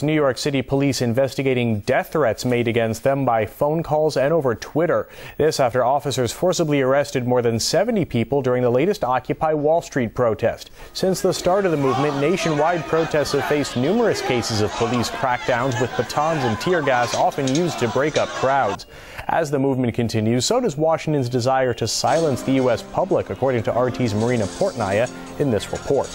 New York City police investigating death threats made against them by phone calls and over Twitter. This after officers forcibly arrested more than 70 people during the latest Occupy Wall Street protest. Since the start of the movement, nationwide protests have faced numerous cases of police crackdowns with batons and tear gas often used to break up crowds. As the movement continues, so does Washington's desire to silence the U.S. public, according to RT's Marina Portnaya in this report.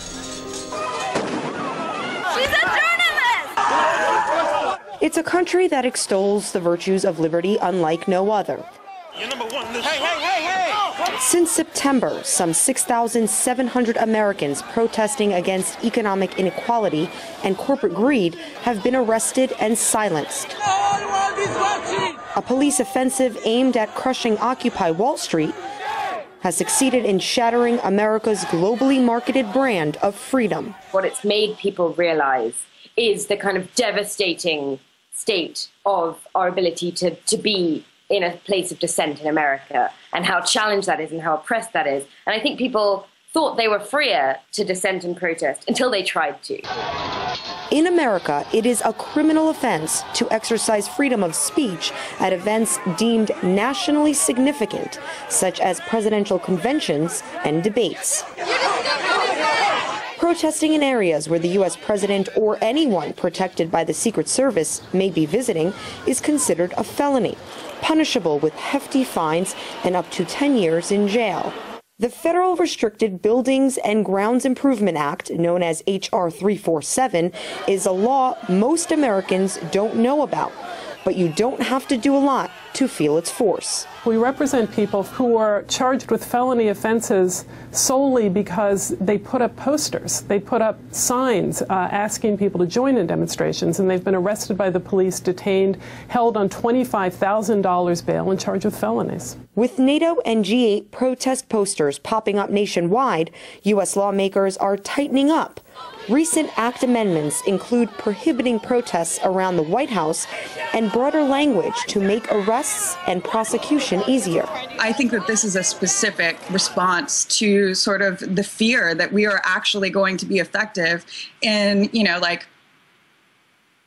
It's a country that extols the virtues of liberty unlike no other. Since September, some 6,700 Americans protesting against economic inequality and corporate greed have been arrested and silenced. A police offensive aimed at crushing Occupy Wall Street has succeeded in shattering America's globally marketed brand of freedom. What it's made people realize is the kind of devastating state of our ability to be in a place of dissent in America, and how challenged that is and how oppressed that is. And I think people thought they were freer to dissent and protest until they tried to. In America, it is a criminal offense to exercise freedom of speech at events deemed nationally significant, such as presidential conventions and debates. Protesting in areas where the U.S. president or anyone protected by the Secret Service may be visiting is considered a felony, punishable with hefty fines and up to 10 years in jail. The Federal Restricted Buildings and Grounds Improvement Act, known as H.R. 347, is a law most Americans don't know about, but you don't have to do a lot to feel its force. We represent people who are charged with felony offenses solely because they put up posters, they put up signs asking people to join in demonstrations, and they've been arrested by the police, detained, held on $25,000 bail and charged with felonies. With NATO and G8 protest posters popping up nationwide, U.S. lawmakers are tightening up. Recent act amendments include prohibiting protests around the White House and broader language to make arrests and prosecution easier. I think that this is a specific response to sort of the fear that we are actually going to be effective in,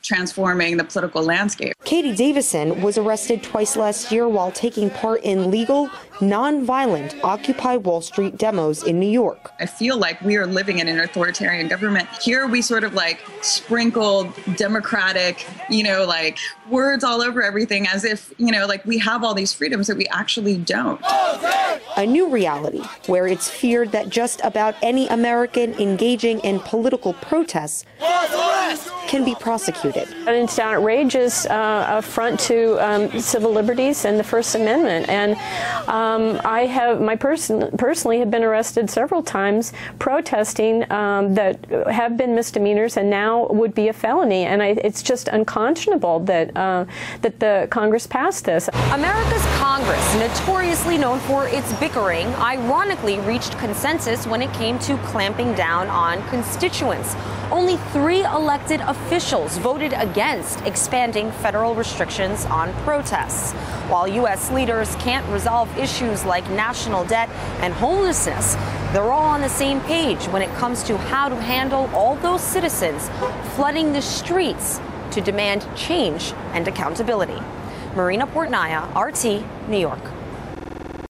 transforming the political landscape. Katie Davison was arrested twice last year while taking part in legal, non-violent Occupy Wall Street demos in New York. I feel like we are living in an authoritarian government. Here we sort of sprinkled democratic, words all over everything as if, we have all these freedoms that we actually don't. A new reality where it's feared that just about any American engaging in political protests can be prosecuted. It's an outrageous affront to civil liberties and the First Amendment. And I personally have been arrested several times protesting that have been misdemeanors and now would be a felony. And it's just unconscionable that that the Congress passed this. America's Congress, notoriously known for its bickering, ironically reached consensus when it came to clamping down on constituents. Only 3 elected officials voted against expanding federal restrictions on protests. While U.S. leaders can't resolve issues like national debt and homelessness, they're all on the same page when it comes to how to handle all those citizens flooding the streets to demand change and accountability. Marina Portnaya, RT, New York.